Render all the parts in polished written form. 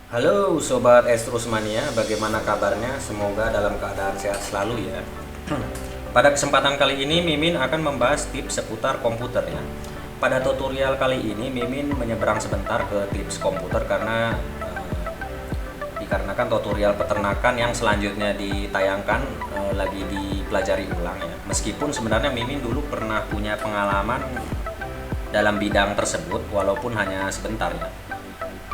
Halo Sobat Estrus Mania, bagaimana kabarnya? Semoga dalam keadaan sehat selalu ya. Pada kesempatan kali ini Mimin akan membahas tips seputar komputer ya. Pada tutorial kali ini Mimin menyeberang sebentar ke tips komputer karena dikarenakan tutorial peternakan yang selanjutnya ditayangkan lagi dipelajari ulang ya. Meskipun sebenarnya Mimin dulu pernah punya pengalaman dalam bidang tersebut walaupun hanya sebentar ya.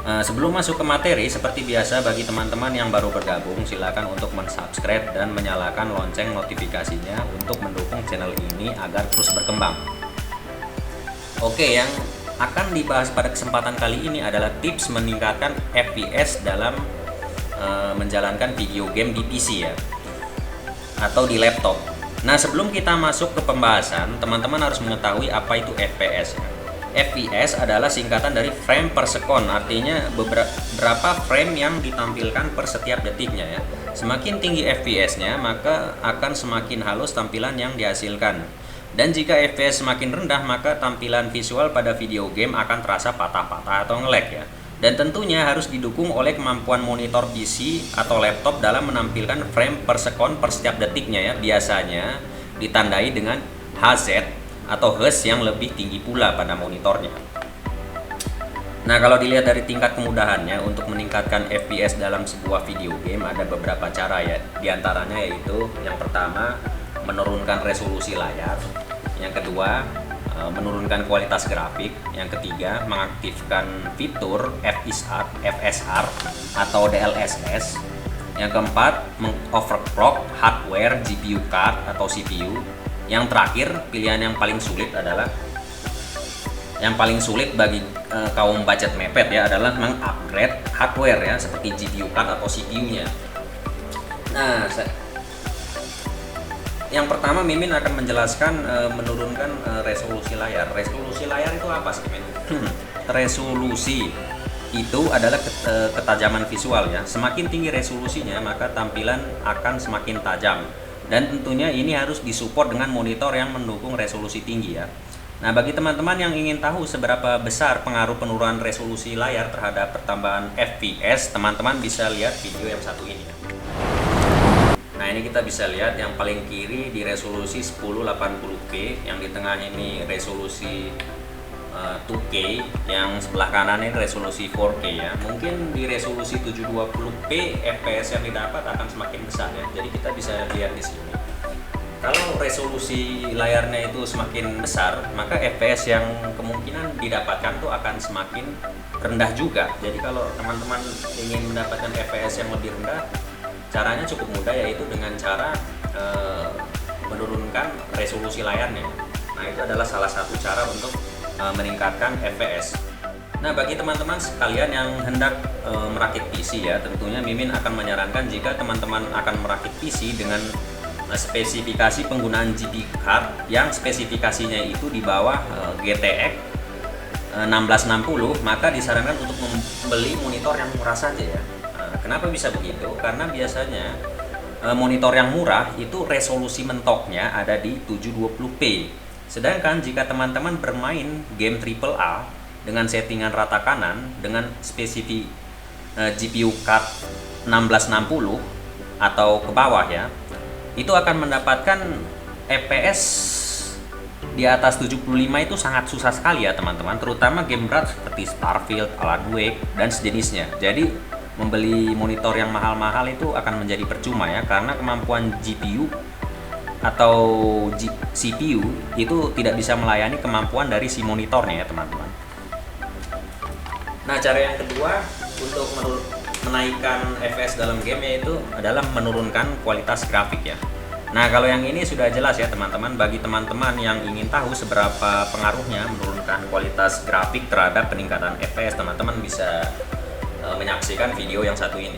Sebelum masuk ke materi, seperti biasa bagi teman-teman yang baru bergabung, silakan untuk mensubscribe dan menyalakan lonceng notifikasinya untuk mendukung channel ini agar terus berkembang. Oke, yang akan dibahas pada kesempatan kali ini adalah tips meningkatkan FPS dalam menjalankan video game di PC ya, atau di laptop. Nah, sebelum kita masuk ke pembahasan, teman-teman harus mengetahui apa itu FPS ya. FPS adalah singkatan dari frame per second, artinya berapa frame yang ditampilkan per setiap detiknya ya. Semakin tinggi FPS-nya, maka akan semakin halus tampilan yang dihasilkan. Dan jika FPS semakin rendah, maka tampilan visual pada video game akan terasa patah-patah atau nge-lag ya. Dan tentunya harus didukung oleh kemampuan monitor PC atau laptop dalam menampilkan frame per second per setiap detiknya ya. Biasanya ditandai dengan HZ atau Hz yang lebih tinggi pula pada monitornya. Nah, kalau dilihat dari tingkat kemudahannya untuk meningkatkan FPS dalam sebuah video game ada beberapa cara ya. Di antaranya yaitu yang pertama menurunkan resolusi layar, yang kedua menurunkan kualitas grafik, yang ketiga mengaktifkan fitur FSR atau DLSS, yang keempat mengoverclock hardware GPU card atau CPU. Yang terakhir, pilihan yang paling sulit bagi kaum budget mepet ya adalah mengupgrade hardware ya seperti GPU card atau CPU-nya. Nah, yang pertama Mimin akan menjelaskan menurunkan resolusi layar. Resolusi layar itu apa sih, Min? Resolusi itu adalah ketajaman visual ya. Semakin tinggi resolusinya, maka tampilan akan semakin tajam. Dan tentunya ini harus disupport dengan monitor yang mendukung resolusi tinggi ya. Nah, bagi teman-teman yang ingin tahu seberapa besar pengaruh penurunan resolusi layar terhadap pertambahan FPS, teman-teman bisa lihat video yang satu ini ya. Nah, ini kita bisa lihat yang paling kiri di resolusi 1080p, yang di tengah ini resolusi 2K, yang sebelah kanan ini resolusi 4K ya. Mungkin di resolusi 720p FPS yang didapat akan semakin besar ya. Jadi kita bisa lihat di sini. Kalau resolusi layarnya itu semakin besar, maka FPS yang kemungkinan didapatkan tuh akan semakin rendah juga. Jadi kalau teman-teman ingin mendapatkan FPS yang lebih rendah, caranya cukup mudah, yaitu dengan cara menurunkan resolusi layarnya. Nah, itu adalah salah satu cara untuk meningkatkan FPS. Nah, bagi teman-teman sekalian yang hendak merakit PC ya, tentunya Mimin akan menyarankan jika teman-teman akan merakit PC dengan spesifikasi penggunaan GPU card yang spesifikasinya itu di bawah GTX 1660, maka disarankan untuk membeli monitor yang murah saja ya. Kenapa bisa begitu? Karena biasanya monitor yang murah itu resolusi mentoknya ada di 720p. Sedangkan jika teman-teman bermain game AAA dengan settingan rata kanan dengan spesifik GPU card 1660 atau ke bawah ya, itu akan mendapatkan FPS di atas 75 itu sangat susah sekali ya teman-teman, terutama game berat seperti Starfield, Alan Wake, dan sejenisnya. Jadi membeli monitor yang mahal-mahal itu akan menjadi percuma ya, karena kemampuan GPU atau CPU itu tidak bisa melayani kemampuan dari si monitornya ya teman-teman. Nah, cara yang kedua untuk menaikkan FPS dalam game yaitu adalah menurunkan kualitas grafik ya. Nah, kalau yang ini sudah jelas ya teman-teman. Bagi teman-teman yang ingin tahu seberapa pengaruhnya menurunkan kualitas grafik terhadap peningkatan FPS, teman-teman bisa menyaksikan video yang satu ini.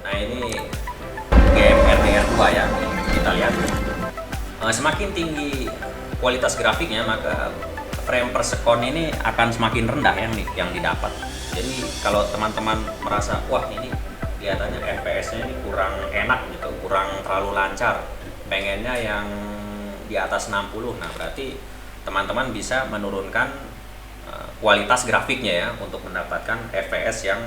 Nah, ini game RDR2 ya, kita lihat. Semakin tinggi kualitas grafiknya, maka frame per second ini akan semakin rendah yang didapat. Jadi kalau teman-teman merasa wah ini kelihatannya FPS-nya ini kurang enak gitu, kurang terlalu lancar, pengennya yang di atas 60, nah berarti teman-teman bisa menurunkan kualitas grafiknya ya untuk mendapatkan FPS yang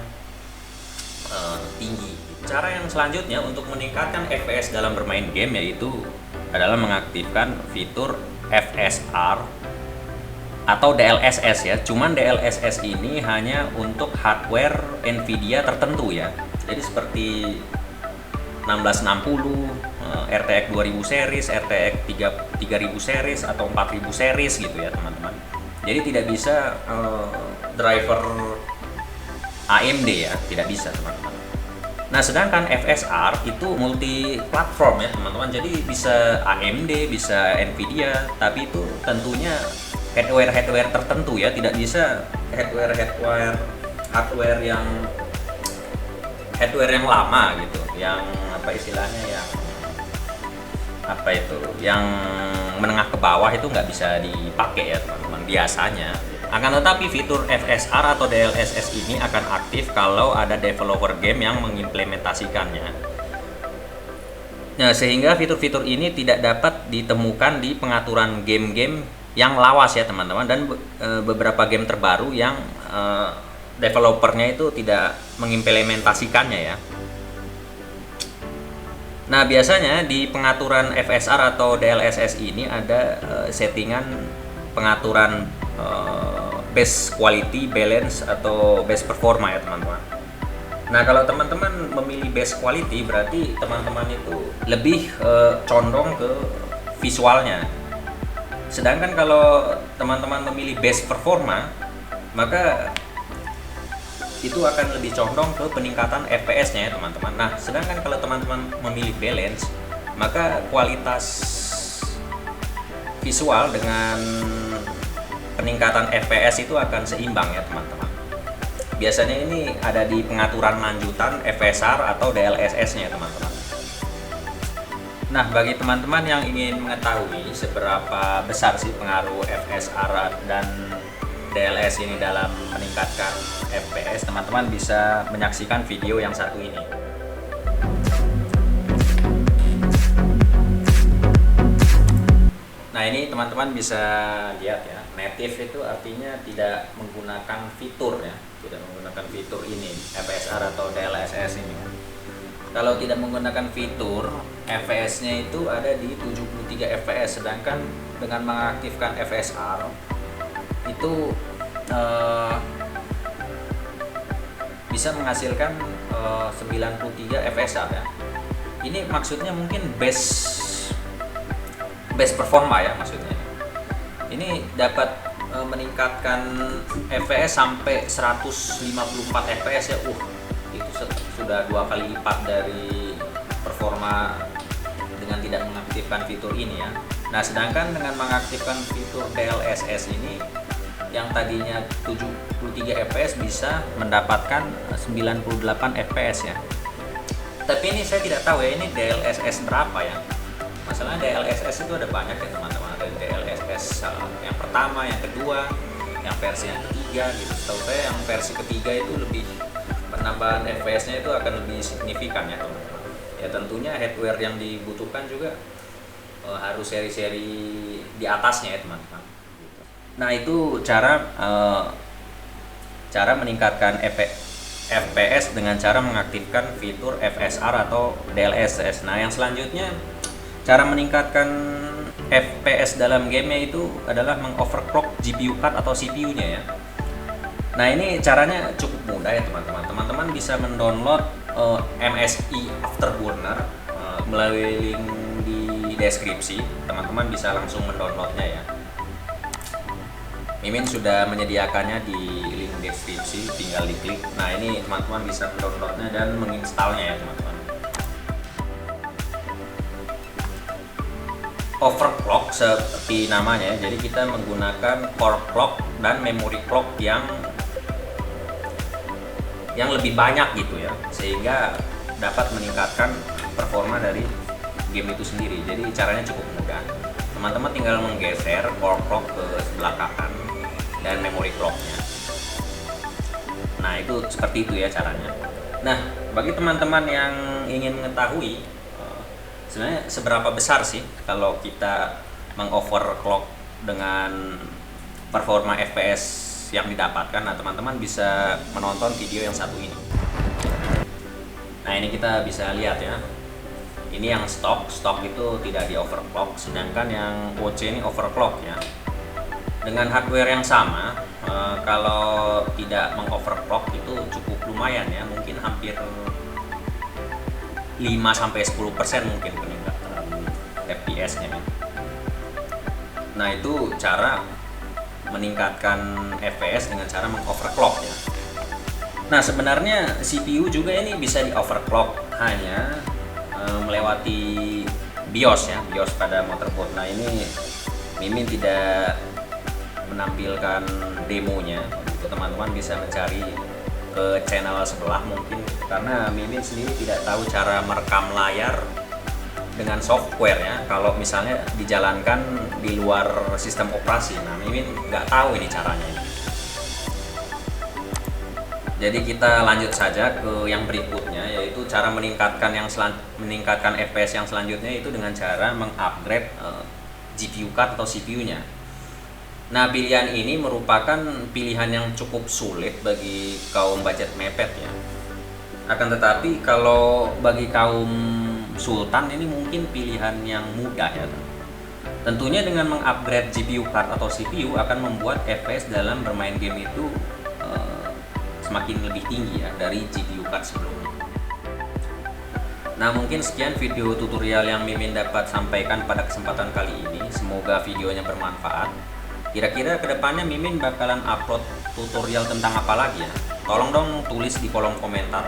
tinggi. Cara yang selanjutnya untuk meningkatkan FPS dalam bermain game yaitu adalah mengaktifkan fitur FSR atau DLSS ya. Cuman DLSS ini hanya untuk hardware Nvidia tertentu ya. Jadi seperti 1660, RTX 2000 series, RTX 3000 series atau 4000 series gitu ya teman-teman. Jadi tidak bisa driver AMD ya, tidak bisa teman-teman. Nah, sedangkan FSR itu multi platform ya teman-teman. Jadi bisa AMD, bisa Nvidia, tapi itu tentunya hardware tertentu ya, tidak bisa hardware yang lama gitu, yang apa istilahnya, yang menengah ke bawah itu nggak bisa dipakai ya teman-teman biasanya. Akan tetapi fitur FSR atau DLSS ini akan aktif kalau ada developer game yang mengimplementasikannya. Nah, sehingga fitur-fitur ini tidak dapat ditemukan di pengaturan game-game yang lawas ya teman-teman, dan beberapa game terbaru yang developernya itu tidak mengimplementasikannya ya. Nah, biasanya di pengaturan FSR atau DLSS ini ada settingan pengaturan base quality, balance, atau base performa ya teman-teman. Nah, kalau teman-teman memilih base quality berarti teman-teman itu lebih condong ke visualnya. Sedangkan kalau teman-teman memilih base performa, maka itu akan lebih condong ke peningkatan FPS-nya ya teman-teman. Nah, sedangkan kalau teman-teman memilih balance, maka kualitas visual dengan peningkatan FPS itu akan seimbang ya teman-teman. Biasanya ini ada di pengaturan lanjutan FSR atau DLSS-nya teman-teman. Nah, bagi teman-teman yang ingin mengetahui seberapa besar sih pengaruh FSR dan DLS ini dalam meningkatkan FPS, teman-teman bisa menyaksikan video yang satu ini. Nah, ini teman-teman bisa lihat ya, native itu artinya tidak menggunakan fitur ya, tidak menggunakan fitur ini, FSR atau DLSS ini. Kalau tidak menggunakan fitur, FPS-nya itu ada di 73 FPS, sedangkan dengan mengaktifkan FSR itu bisa menghasilkan 93 FSR ya. Ini maksudnya mungkin base performa ya maksudnya. Ini dapat meningkatkan FPS sampai 154 FPS ya. Itu sudah 2 kali lipat dari performa dengan tidak mengaktifkan fitur ini ya. Nah, sedangkan dengan mengaktifkan fitur DLSS ini yang tadinya 73 fps bisa mendapatkan 98 fps ya. Tapi ini saya tidak tahu ya, ini DLSS berapa ya. Masalahnya DLSS itu ada banyak ya teman-teman. Ada DLSS yang pertama, yang kedua, yang versi yang ketiga gitu. Setahu saya yang versi ketiga itu lebih, penambahan fps-nya itu akan lebih signifikan ya teman-teman. Ya tentunya hardware yang dibutuhkan juga harus seri-seri di atasnya ya teman-teman. Nah, itu cara meningkatkan FPS dengan cara mengaktifkan fitur FSR atau DLSS. Nah, yang selanjutnya cara meningkatkan FPS dalam gamenya itu adalah mengoverclock GPU card atau CPU-nya ya. Nah, ini caranya cukup mudah ya teman-teman. Teman-teman bisa mendownload MSI Afterburner melalui link di deskripsi. Teman-teman bisa langsung mendownloadnya ya. Mimin sudah menyediakannya di link deskripsi, tinggal diklik. Nah, ini teman-teman bisa mendownloadnya dan menginstalnya ya teman-teman. Overclock seperti namanya, jadi kita menggunakan core clock dan memory clock yang lebih banyak gitu ya, sehingga dapat meningkatkan performa dari game itu sendiri. Jadi caranya cukup mudah. Teman-teman tinggal menggeser core clock ke sebelah kanan dan memory clocknya. Nah, itu seperti itu ya caranya. Nah, bagi teman-teman yang ingin mengetahui sebenarnya seberapa besar sih kalau kita mengoverclock dengan performa FPS yang didapatkan, nah teman-teman bisa menonton video yang satu ini. Nah, ini kita bisa lihat ya. Ini yang stok itu tidak di overclock, sedangkan yang OC ini overclock ya. Dengan hardware yang sama, kalau tidak mengoverclock itu cukup lumayan ya, mungkin hampir 5-10% mungkin peningkatan FPS-nya. Nah, itu cara meningkatkan FPS dengan cara mengoverclock ya. Nah, sebenarnya CPU juga ini bisa di overclock, hanya melewati BIOS ya, BIOS pada motherboard. Nah, ini Mimin tidak menampilkan demonya, untuk teman-teman bisa mencari ke channel sebelah mungkin, karena Mimin sendiri tidak tahu cara merekam layar dengan software ya, kalau misalnya dijalankan di luar sistem operasi. Nah, Mimin nggak tahu ini caranya ini. Jadi kita lanjut saja ke yang berikutnya, yaitu cara meningkatkan meningkatkan FPS yang selanjutnya, itu dengan cara mengupgrade GPU card atau CPU-nya. Nah, pilihan ini merupakan pilihan yang cukup sulit bagi kaum budget mepet ya. Akan tetapi kalau bagi kaum sultan ini mungkin pilihan yang mudah ya. Tentunya dengan mengupgrade GPU card atau CPU akan membuat FPS dalam bermain game itu semakin lebih tinggi ya dari GPU card sebelumnya. Nah, mungkin sekian video tutorial yang Mimin dapat sampaikan pada kesempatan kali ini. Semoga videonya bermanfaat. Kira-kira kedepannya Mimin bakalan upload tutorial tentang apa lagi ya? Tolong dong tulis di kolom komentar.